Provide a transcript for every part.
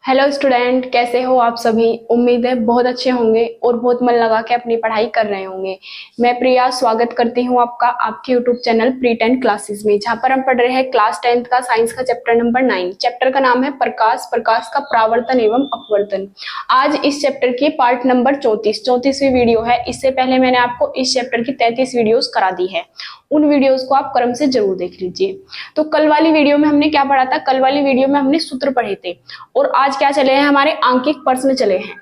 Hello student, कैसे हो आप सभी। उम्मीद है बहुत अच्छे होंगे और बहुत मन लगा के अपनी पढ़ाई कर रहे होंगे। मैं प्रिया स्वागत करती हूं आपका आपके यूट्यूब चैनल प्री 10 क्लासेस में, जहां पर हम पढ़ रहे हैं क्लास 10th का साइंस का चैप्टर नंबर 9। चैप्टर का नाम है प्रकाश का प्रावर्तन एवं अपवर्तन। आज इस चैप्टर की पार्ट नंबर 34वीं वीडियो है। इससे पहले मैंने आपको इस चैप्टर की 33 वीडियोस करा दी है, उन वीडियोस को आप क्रम से जरूर देख लीजिए। तो कल वाली वीडियो में हमने क्या पढ़ा था? कल वाली वीडियो में हमने सूत्र पढ़े थे और आज क्या चले हैं, हमारे आंकिक प्रश्न चले हैं।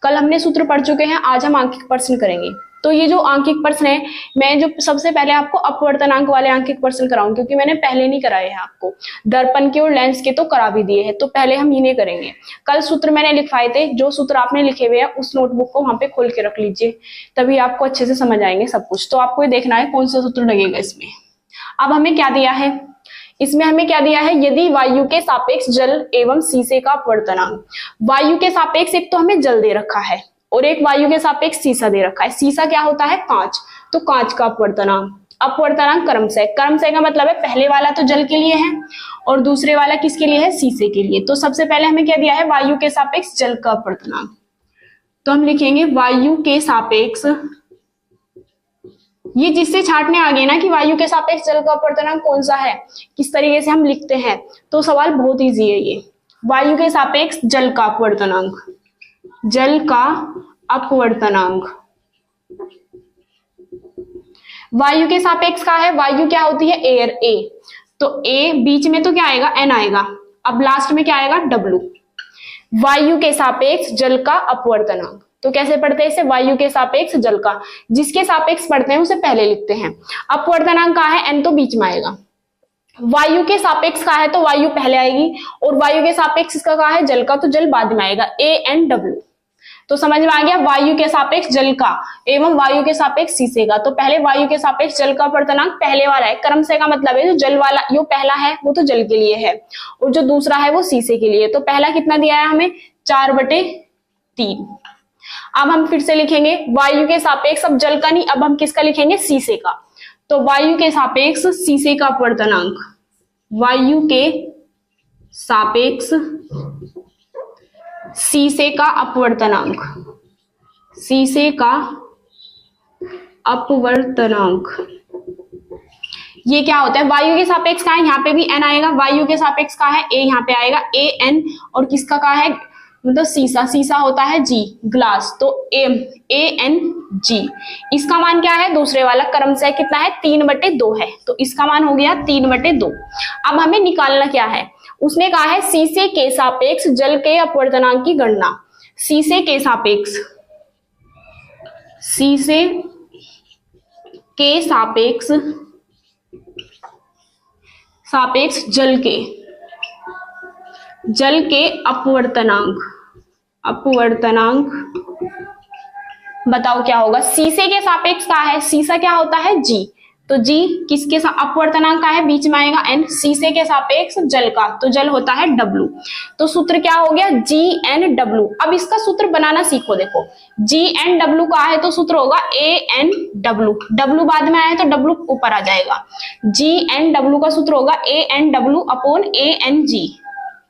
कल हमने सूत्र पढ़ चुके हैं, आज हम आंकिक प्रश्न करेंगे। तो ये जो आंकिक प्रश्न है, मैं जो सबसे पहले आपको अपवर्तनांक वाले आंकिक प्रश्न कराऊं, क्योंकि मैंने पहले नहीं कराए हैं आपको। दर्पण के और लेंस के तो करा भी दिए हैं, तो पहले हम इन्हें करेंगे। कल सूत्र मैंने लिखवाए थे, जो सूत्र आपने लिखे हुए हैं उस नोटबुक को वहां पे खोल के रख लीजिए, तभी आपको अच्छे से समझ आएंगे सब कुछ। तो आपको ये देखना है कौन सा सूत्र लगेगा इसमें। अब हमें क्या दिया है इसमें, हमें क्या दिया है? यदि वायु के सापेक्ष जल एवं शीशे का अपवर्तनांक। वायु के सापेक्ष एक तो हमें जल दे रखा है और एक वायु के सापेक्ष शीशा दे रखा है। शीशा क्या होता है? कांच। तो कांच का अपवर्तनांक क्रमशः का मतलब है पहले वाला तो जल के लिए है और दूसरे वाला किसके लिए है? शीशे के लिए। तो सबसे पहले हमें क्या दिया है? वायु के सापेक्ष जल का अपवर्तनांक। तो हम लिखेंगे वायु के सापेक्ष, ये जिससे छाटने आ गए ना कि वायु के सापेक्ष जल का अपवर्तनांक कौन सा है, किस तरीके से हम लिखते हैं, तो सवाल बहुत इजी है ये। वायु के सापेक्ष जल का अपवर्तनांक, जल का अपवर्तनांक। वायु के सापेक्ष का है, वायु क्या होती है? एयर, ए। तो ए बीच में तो क्या आएगा? एन आएगा। अब लास्ट में क्या आएगा? डब्ल्यू। वायु के सापेक्ष जल का अपवर्तनांक। तो कैसे पढ़ते हैं इसे? वायु के सापेक्ष जल का, जिसके सापेक्ष पढ़ते हैं उसे पहले लिखते हैं। अपवर्तनांक का है एन, तो बीच में आएगा। वायु के सापेक्ष का है तो वायु पहले आएगी और वायु के सापेक्ष इसका कहा है जल का, तो जल बाद में आएगा, ए एन डब्ल्यू। तो समझ में आ गया? वायु के सापेक्ष जल का एवं वायु के सापेक्ष शीशे का। तो पहले वायु के सापेक्ष जल का अपवर्तनांक पहले वाला है। क्रमशः का मतलब है जो जल वाला, जो पहला है वो तो जल के लिए है और जो दूसरा है वो शीशे के लिए। तो पहला कितना दिया है हमें? 4/3। अब हम फिर से लिखेंगे वायु के सापेक्ष, अब जल का नहीं, अब हम किसका लिखेंगे? शीशे का। तो वायु के सापेक्ष शीशे का अपवर्तनांक, वायु के सापेक्ष शीशे का अपवर्तनांक, शीशे का अपवर्तनांक। ये क्या होता है? वायु के सापेक्ष का है, यहाँ पे भी एन आएगा। वायु के सापेक्ष का है ए, यहाँ पे आएगा ए एन। और किसका का है? मतलब शीशा, शीशा होता है जी, ग्लास, तो ए एन जी। इसका मान क्या है? दूसरे वाला क्रमशः कितना है? 3/2 है, तो इसका मान हो गया 3/2। अब हमें निकालना क्या है? उसने कहा है शीशे के सापेक्ष जल के अपवर्तनांक की गणना। शीशे के सापेक्ष, शीशे के सापेक्ष जल के अपवर्तनांक बताओ क्या होगा? शीशे के सापेक्ष का है, शीशा क्या होता है? जी, तो जी किसके अपवर्तनांक का है? बीच में आएगा एन। शीशे के सापेक्ष जल का, तो जल होता है डब्लू। तो सूत्र क्या हो गया? G N W. अब इसका सूत्र बनाना सीखो। देखो जी एन डब्लू का है तो सूत्र होगा ए एन डब्लू। डब्लू बाद में आया तो डब्लू ऊपर आ जाएगा। जी एन डब्लू का सूत्र होगा A N W upon A N G,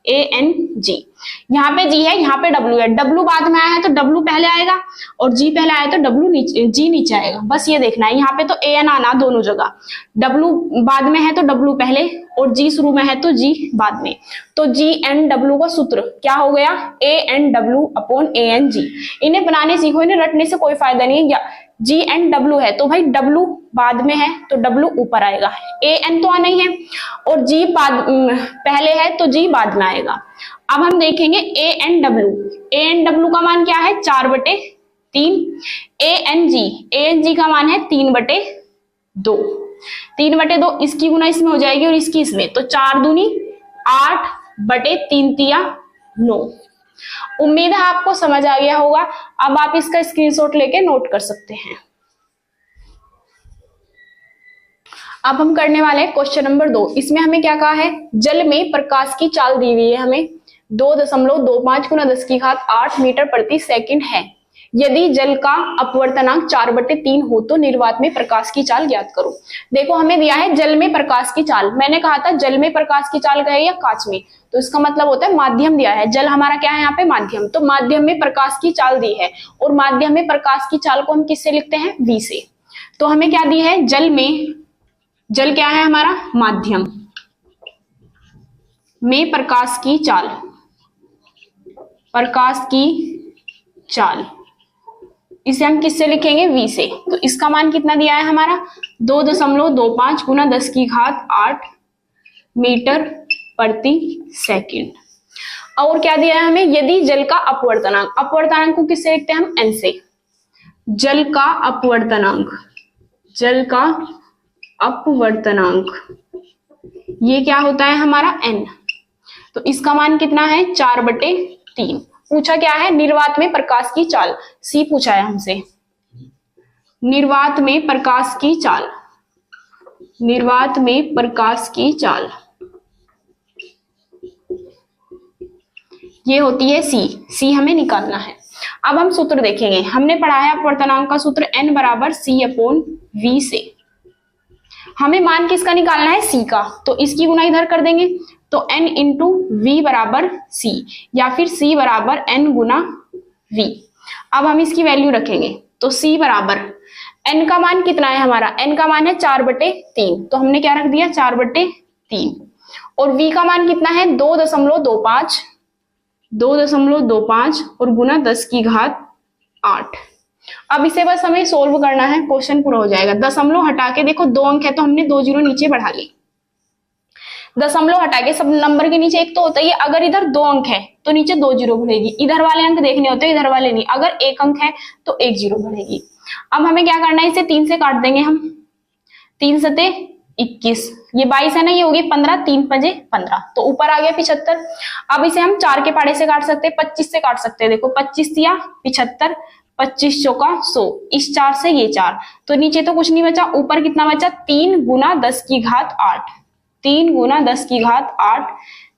A N G. यहाँ पे जी है, यहाँ पे डब्लू है। डब्लू बाद में आया है तो डब्लू पहले आएगा और जी पहले आया तो डब्लू नीचे, जी नीचे आएगा। बस ये देखना है, यहाँ पे तो ए एन आना दोनों जगह। डब्लू बाद में है तो डब्लू पहले और जी शुरू में है तो जी बाद में। तो जी एन डब्लू का सूत्र क्या हो गया? A N W upon A N G. इन्हें बनाने सीखो, इन्हें रटने से कोई फायदा नहीं है। जी एन डब्लू है तो भाई डब्लू बाद में है तो डब्लू ऊपर आएगा। ए एन तो आना ही है और जी पहले है तो जी बाद में आएगा। अब हम देखेंगे ए एन डब्लू का मान क्या है? 4/3। ए एन जी का मान है 3/2। 3/2 इसकी गुना इसमें हो जाएगी और इसकी इसमें, तो 4 दूनी 8/3 तिया 9। उम्मीद है आपको समझ आ गया होगा। अब आप इसका स्क्रीनशॉट लेके नोट कर सकते हैं। अब हम करने वाले हैं क्वेश्चन नंबर 2। इसमें हमें क्या कहा है? जल में प्रकाश की चाल दी हुई है हमें 2.25 × 10⁸ मीटर प्रति सेकंड है। यदि जल का अपवर्तनांक 4/3 हो तो निर्वात में प्रकाश की चाल ज्ञात करो। देखो हमें दिया है जल में प्रकाश की चाल। मैंने कहा था जल में प्रकाश की चाल कहे या कांच में, तो इसका मतलब होता है माध्यम दिया है, जल हमारा क्या है यहाँ पे माध्यम, तो माध्यम में प्रकाश की चाल दी है और माध्यम में प्रकाश की चाल को हम किससे लिखते हैं, v से। तो हमें क्या दी है, जल में, जल क्या है हमारा माध्यम में प्रकाश की चाल, प्रकाश की चाल, इसे हम किससे लिखेंगे, v से। तो इसका मान कितना दिया है हमारा 2.25 गुना 10⁸ मीटर प्रति सेकंड। और क्या दिया है हमें, यदि जल का अपवर्तनांक, अपवर्तनांक को किससे लिखते हैं हम, n से, जल का अपवर्तनांक, जल का अपवर्तनांक ये क्या होता है हमारा n। तो इसका मान कितना है 4/3। पूछा क्या है, निर्वात में प्रकाश की चाल, सी पूछा है हमसे, निर्वात में प्रकाश की चाल, निर्वात में प्रकाश की चाल ये होती है सी, सी हमें निकालना है। अब हम सूत्र देखेंगे, हमने पढ़ा है अपवर्तनांक का सूत्र n बराबर c/v से। हमें मान किसका निकालना है, c का, तो इसकी गुना इधर कर देंगे, तो n इंटू v बराबर c, या फिर c बराबर n गुना v। अब हम इसकी वैल्यू रखेंगे, तो c बराबर n का मान कितना है हमारा, n का मान है 4/3, तो हमने क्या रख दिया 4/3, और v का मान कितना है 2.25 और गुना 10⁸। अब इसे बस हमें सोल्व करना है, क्वेश्चन पूरा हो जाएगा। दशमलव हटा के देखो 2 अंक है तो हमने 2 जीरो नीचे बढ़ा ली, दशमलव हटा के सब नंबर के नीचे एक तो होता ही है, अगर इधर 2 अंक है तो नीचे 2 जीरो बढ़ेगी, इधर वाले अंक देखने होते हैं इधर वाले नहीं, अगर 1 अंक है तो 1 जीरो बढ़ेगी। अब हमें क्या करना है, इसे 3 से काट देंगे हम, 3 सते 21, ये 22 है ना, ये होगी 15, 3 पंजे 15, तो ऊपर आ गया 75। अब इसे हम 4 के पहाड़े से काट सकते हैं, 25 से काट सकते हैं, देखो 25 या 75, 25 चौका 100, इस 4 से ये 4, तो नीचे तो कुछ नहीं बचा, ऊपर कितना बचा 3 गुना 10⁸, 3 गुना 10⁸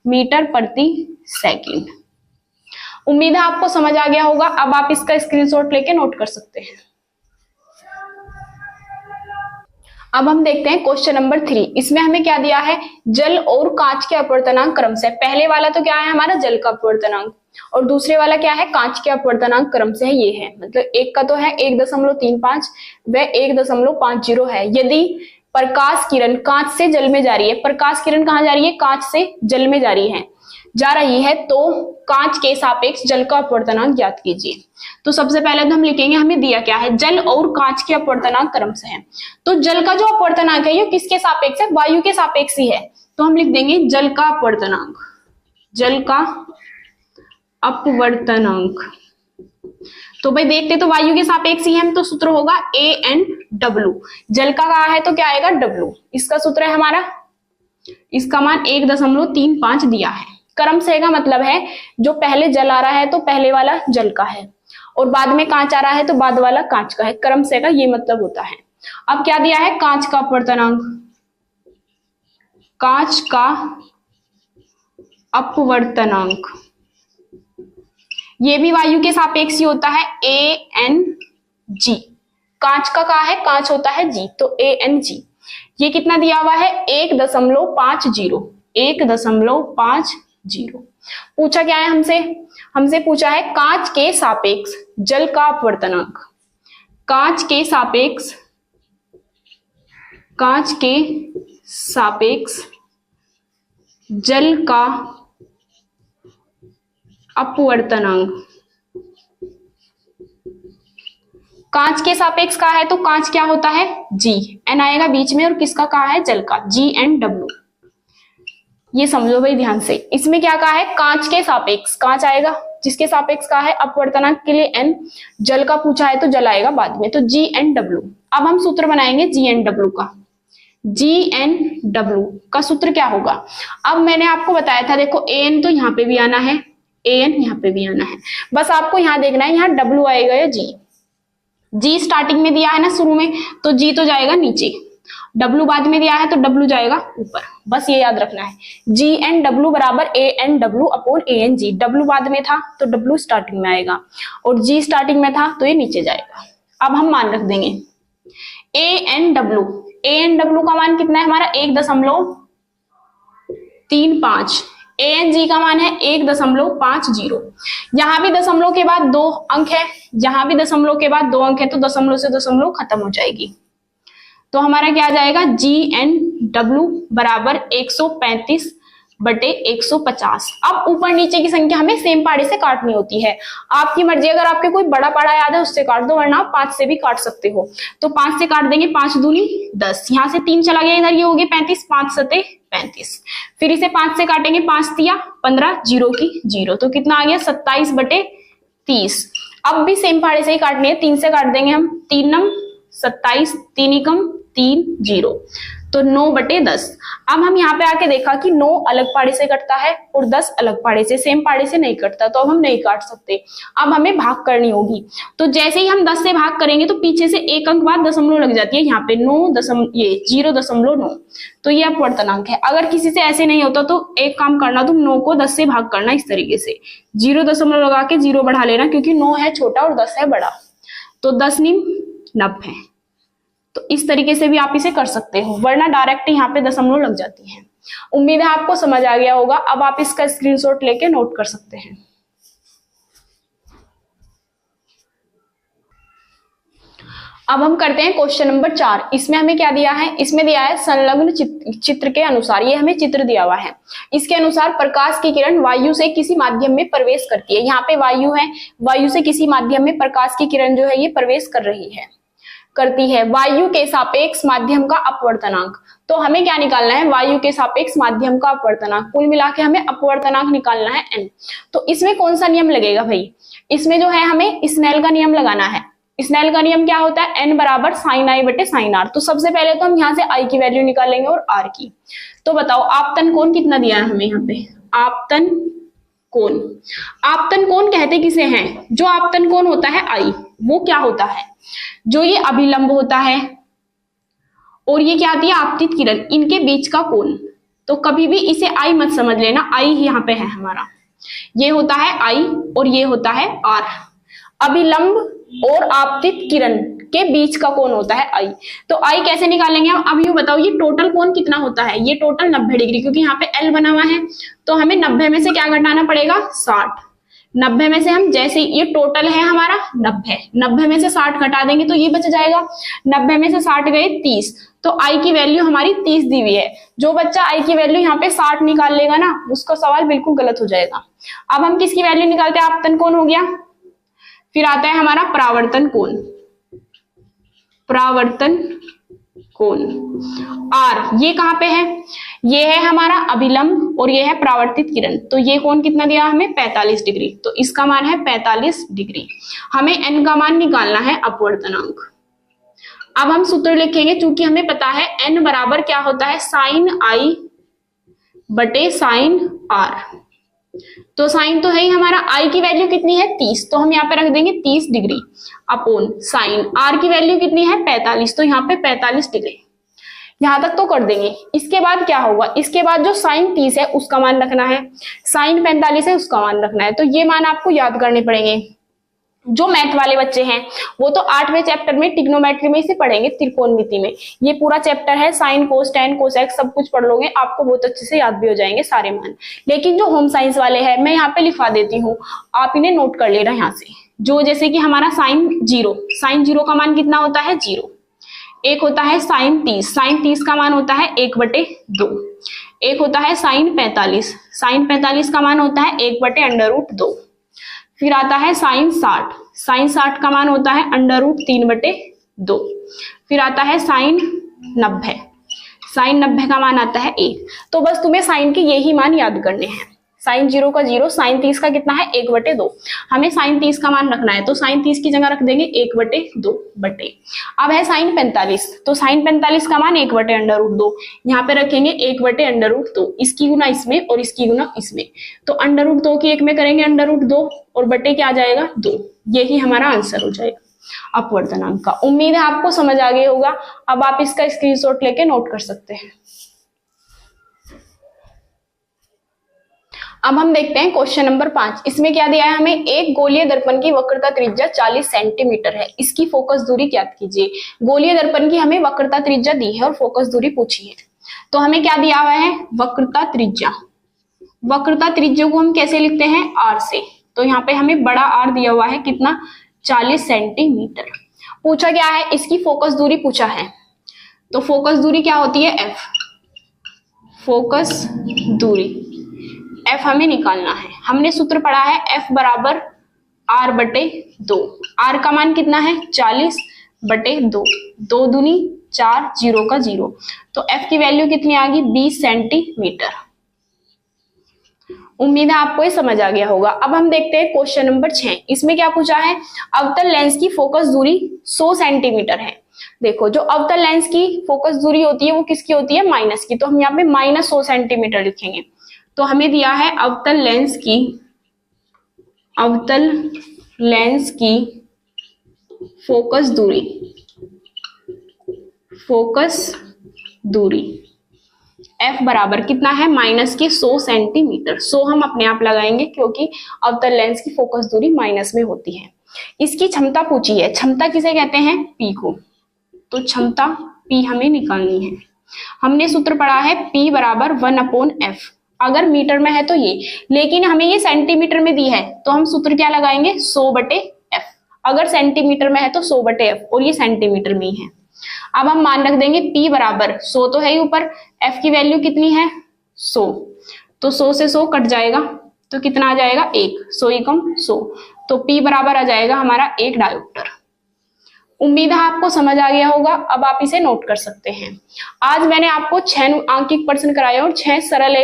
मीटर प्रति सेकंड। उम्मीद है आपको समझ आ गया होगा। अब आप इसका स्क्रीनशॉट लेके नोट कर सकते हैं। अब हम देखते हैं क्वेश्चन नंबर 3। इसमें हमें क्या दिया है, जल और कांच के अपवर्तनांक क्रम से। पहले वाला तो क्या है हमारा जल का अपवर्तनांक, और दूसरे वाला क्या है, कांच के अपवर्तनांक क्रम से है, ये है, मतलब एक का तो है 1.35 व 1.50 है। यदि प्रकाश किरण कांच से जल में जा रही है, प्रकाश किरण कहाँ जा रही है, कांच से जल में जा रही है, तो कांच के सापेक्ष जल का अपवर्तनांक ज्ञात कीजिए। तो सबसे पहले तो हम लिखेंगे, हमें दिया क्या है, जल और कांच के अपवर्तनांक क्रम से है। तो जल का जो अपवर्तनांक है ये किसके सापेक्ष है, वायु के सापेक्ष ही है, तो हम लिख देंगे जल का अपवर्तनांक, जल का अपवर्तनांक। तो भाई देखते तो वायु के सापेक्ष ही है, तो सूत्र होगा AN/W। जल का कहा है तो क्या आएगा W, इसका सूत्र है हमारा, इसका मान 1.35 दिया है। क्रम से का मतलब है जो पहले जल आ रहा है तो पहले वाला जल का है, और बाद में कांच आ रहा है तो बाद वाला कांच का है। क्रम से का ये मतलब होता है। अब क्या दिया है, कांच का अपवर्तनांक, कांच का अपवर्तनांक ये भी वायु के सापेक्ष ही होता है, ANG। कांच का कहा है, कांच होता है G, तो ANG। ये कितना दिया हुआ है 1.50। पूछा क्या है हमसे पूछा है कांच के सापेक्ष जल का अपवर्तनांक, कांच के सापेक्ष जल का अपवर्तनांक। कांच के सापेक्ष का है तो कांच क्या होता है G, N आएगा बीच में, और किसका कहा है जल का, GNW। ये समझो भाई ध्यान से। इसमें क्या कहा है, कांच के सापेक्ष, कांच आएगा जिसके सापेक्ष का है, अपवर्तनांक के लिए N, जल का पूछा है तो जल आएगा बाद में, तो GNW। अब हम सूत्र बनाएंगे GNW का। GNW का सूत्र क्या होगा, अब मैंने आपको बताया था, देखो AN तो यहाँ पे भी आना है, AN यहाँ पे भी आना है, बस आपको यहाँ देखना है यहाँ W आएगा या G स्टार्टिंग में दिया है ना शुरू में, तो G तो जाएगा नीचे, W बाद में दिया है तो W जाएगा ऊपर, बस ये याद रखना है। GNW बराबर ANW/ANG। W बाद में था तो W स्टार्टिंग में आएगा, और G स्टार्टिंग में था तो ये नीचे जाएगा। अब हम मान रख देंगे ANW का मान कितना है हमारा 1.35, ANG का मान है 1.50। यहाँ भी दशमलव के बाद 2 अंक है, यहाँ भी दशमलव के बाद 2 अंक है, तो दशमलव से दशमलव खत्म हो जाएगी। तो हमारा क्या आ जाएगा, GNW बराबर 135/150। अब ऊपर नीचे की संख्या हमें सेम पाड़े से काटनी होती है। आपकी मर्जी, अगर आपके कोई बड़ा पाड़ा याद है उससे काट दो, वरना आप 5 से भी काट सकते हो। तो 5 से काट देंगे, 5 दूनी 10, यहाँ से 3 चला गया इधर, ये हो गए 35, 5 सते 35। फिर इसे 5 से काटेंगे, 5 तिया 15, 0 की 0, तो कितना आ गया 27/30। अब भी सेम पाड़े से ही काटनी है, 3 से काट देंगे हम, 3 नम 27, 3 एकम 3, 0, तो 9/10। अब हम यहाँ पे आके देखा कि 9 अलग पाड़े से कटता है और 10 अलग पाड़े से, सेम पाड़े से नहीं कटता, तो अब हम नहीं काट सकते। अब हमें भाग करनी होगी। तो जैसे ही हम 10 से भाग करेंगे तो पीछे से 1 अंक बाद दशमलव लग जाती है, यहाँ पे 0.9, तो ये अपवर्तनांक है। अगर किसी से ऐसे नहीं होता तो एक काम करना, तुम 9 को 10 से भाग करना इस तरीके से, 0 लगा के 0 बढ़ा लेना, क्योंकि 9 है छोटा और 10 है बड़ा, तो 10 × 90। तो इस तरीके से भी आप इसे कर सकते हो, वरना डायरेक्ट यहाँ पे दशमलव लग जाती है। उम्मीद है आपको समझ आ गया होगा। अब आप इसका स्क्रीनशॉट लेके नोट कर सकते हैं। अब हम करते हैं क्वेश्चन नंबर 4। इसमें हमें क्या दिया है, इसमें दिया है संलग्न चित्र के अनुसार, ये हमें चित्र दिया हुआ है। इसके अनुसार प्रकाश की किरण वायु से किसी माध्यम में प्रवेश करती है। यहाँ पे वायु है, वायु से किसी माध्यम में प्रकाश की किरण जो है ये प्रवेश करती है। वायु के सापेक्ष माध्यम का अपवर्तनांक, तो हमें क्या निकालना है, वायु के सापेक्ष माध्यम का अपवर्तनांक। कुल मिला के हमें अपवर्तनांक निकालना है n। तो इसमें कौन सा नियम लगेगा भाई, इसमें जो है हमें स्नेल का नियम लगाना है। स्नेल का नियम क्या होता है, n बराबर sin I/sin R। तो सबसे पहले तो हम यहाँ से I की वैल्यू निकालेंगे और R की। तो बताओ आपतन कोण कितना दिया है हमें यहाँ पे, आपतन कोण कहते किसे हैं, जो आपतन कोण होता है I, वो क्या होता है, जो ये अभिलंब होता है और ये क्या आती है आपतित किरण, इनके बीच का कोण। तो कभी भी इसे I मत समझ लेना, I यहाँ पे है हमारा, ये होता है I और ये होता है R। अभिलंब और आपतित किरण के बीच का कोण होता है I। तो I कैसे निकालेंगे हम, अब ये बताओ ये टोटल कोण कितना होता है, ये टोटल 90 डिग्री, क्योंकि यहाँ पे L बना हुआ है, तो हमें 90 में से क्या घटाना पड़ेगा, 60। 90 में से हम जैसे ये टोटल है हमारा 90 में से 60 घटा देंगे तो ये बच जाएगा, 90 में से 60 गए 30, तो I की वैल्यू हमारी 30 दी हुई है। जो बच्चा I की वैल्यू यहाँ पे 60 निकाल लेगा ना, उसका सवाल बिल्कुल गलत हो जाएगा। अब हम किसकी वैल्यू निकालते हैं, आपतन कोण हो गया, फिर आता है हमारा परावर्तन कोण R, ये कहाँ पे है, ये है हमारा अभिलंब और ये है परावर्तित किरण। तो ये कोण कितना दिया हमें, 45 डिग्री, तो इसका मान है 45 डिग्री। हमें n का मान निकालना है अपवर्तनांक। अब हम सूत्र लिखेंगे, चूंकि हमें पता है n बराबर क्या होता है, sin I/sin R। तो साइन तो है ही हमारा, I की वैल्यू कितनी है 30, तो हम यहाँ पे रख देंगे 30 डिग्री अपॉन साइन, R की वैल्यू कितनी है 45, तो यहाँ पे 45 डिग्री। यहां तक तो कर देंगे। इसके बाद क्या होगा, इसके बाद जो साइन 30 है उसका मान रखना है, साइन 45 है उसका मान रखना है। तो ये मान आपको याद करने पड़ेंगे। जो मैथ वाले बच्चे हैं वो तो 8वें चैप्टर में ट्रिग्नोमेट्री में इसे पढ़ेंगे, त्रिकोणमिति में। ये पूरा चैप्टर है, साइन कोस टेन कोसेक सब कुछ पढ़ लोगे, आपको बहुत अच्छे से याद भी हो जाएंगे सारे मान। लेकिन जो होम साइंस वाले हैं, मैं यहाँ पे लिखवा देती हूँ, आप इन्हें नोट कर लेना यहाँ से। जो जैसे कि हमारा साइन जीरो का मान कितना होता है 0। एक होता है साइन 30 का मान होता है 1/2। एक होता है साइन 45 का मान होता है 1/√2। फिर आता है साइन 60 का मान होता है √3/2। फिर आता है साइन 90 का मान आता है 1। तो बस तुम्हें साइन के यही मान याद करने हैं। साइन 0 का 0, साइन 30 का कितना है 1/2। हमें साइन 30 का मान रखना है, तो साइन 30 की जगह रख देंगे 1/2 बटे। अब है साइन 45, तो साइन 45 का मान 1/√2, यहाँ पे रखेंगे 1/√2। इसकी गुना इसमें और इसकी गुना इसमें, तो √2 की एक में करेंगे √2 और बटे क्या आ जाएगा 2। यही हमारा आंसर हो जाएगा अपवर्तनांक का। उम्मीद है आपको समझ आ गया होगा। अब आप इसका स्क्रीनशॉट लेके नोट कर सकते हैं। अब हम देखते हैं क्वेश्चन नंबर 5। इसमें क्या दिया है हमें, एक गोलीय दर्पण की वक्रता त्रिज्या 40 सेंटीमीटर है, इसकी फोकस दूरी ज्ञात कीजिए। गोलीय दर्पण की हमें वक्रता त्रिज्या दी है और फोकस दूरी पूछी है। तो हमें क्या दिया हुआ है, वक्रता त्रिज्या वक्रता त्रिज्या को हम कैसे लिखते हैं, r से। तो यहाँ पे हमें बड़ा R दिया हुआ है, कितना, 40 सेंटीमीटर। पूछा क्या है, इसकी फोकस दूरी पूछा है। तो फोकस दूरी क्या होती है, f। फोकस दूरी f हमें निकालना है। हमने सूत्र पढ़ा है f बराबर r/2। r का मान कितना है, 40/2। 2 दूनी 4, 0 का 0। तो f की वैल्यू कितनी आ गई, 20 सेंटीमीटर। उम्मीद है आपको ये समझ आ गया होगा। अब हम देखते हैं क्वेश्चन नंबर 6। इसमें क्या पूछा है, अवतल लेंस की फोकस दूरी 100 सेंटीमीटर है। देखो, जो अवतल लेंस की फोकस दूरी होती है वो किसकी होती है, माइनस की। तो हम यहाँ पे -100 सेंटीमीटर लिखेंगे। तो हमें दिया है अवतल लेंस की फोकस दूरी f बराबर कितना है, -100 सेंटीमीटर। 100 हम अपने आप लगाएंगे क्योंकि अवतल लेंस की फोकस दूरी माइनस में होती है। इसकी क्षमता पूछी है। क्षमता किसे कहते हैं, p को। तो क्षमता p हमें निकालनी है। हमने सूत्र पढ़ा है p बराबर 1/f। अगर मीटर में है तो ये, लेकिन हमें ये सेंटीमीटर में दी है तो हम सूत्र क्या लगाएंगे, 100/f। अगर सेंटीमीटर में है तो 100/f, और ये सेंटीमीटर में ही है। अब हम मान रख देंगे p बराबर 100 तो है ही ऊपर, f की वैल्यू कितनी है, 100। तो 100 से 100 कट जाएगा तो कितना आ जाएगा, 1। 100 एकम 100। तो p बराबर आ जाएगा हमारा 1 डायोप्टर। उम्मीद है आपको समझ आ गया होगा। अब आप इसे नोट कर सकते हैं। आज मैंने आपको 6 आंकिक प्रश्न कराए और 6 सरल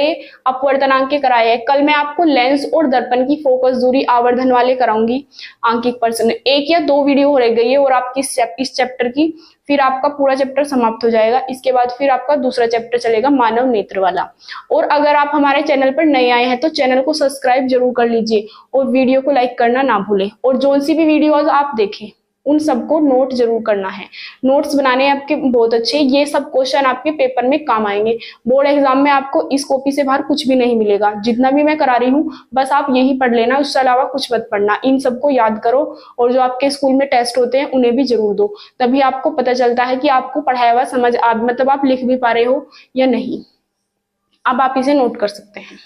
अपवर्तनांक के कराए हैं। कल मैं आपको लेंस और दर्पण की फोकस दूरी आवर्धन वाले कराऊंगी आंकिक प्रश्न। 1 या 2 वीडियो हो रह गई है और आपकी इस चैप्टर की, फिर आपका पूरा चैप्टर समाप्त हो जाएगा। इसके बाद फिर आपका दूसरा चैप्टर चलेगा मानव नेत्र वाला। और अगर आप हमारे चैनल पर नए आए हैं तो चैनल को सब्सक्राइब जरूर कर लीजिए और वीडियो को लाइक करना ना भूलें। और जो सी भी वीडियोज आप देखें उन सबको नोट जरूर करना है। नोट्स बनाने आपके बहुत अच्छे, ये सब क्वेश्चन आपके पेपर में काम आएंगे। बोर्ड एग्जाम में आपको इस कॉपी से बाहर कुछ भी नहीं मिलेगा। जितना भी मैं करा रही हूँ बस आप यही पढ़ लेना, उसके अलावा कुछ मत पढ़ना। इन सबको याद करो और जो आपके स्कूल में टेस्ट होते हैं उन्हें भी जरूर दो। तभी आपको पता चलता है कि आपको पढ़ाया हुआ समझ मतलब आप लिख भी पा रहे हो या नहीं। अब आप इसे नोट कर सकते हैं।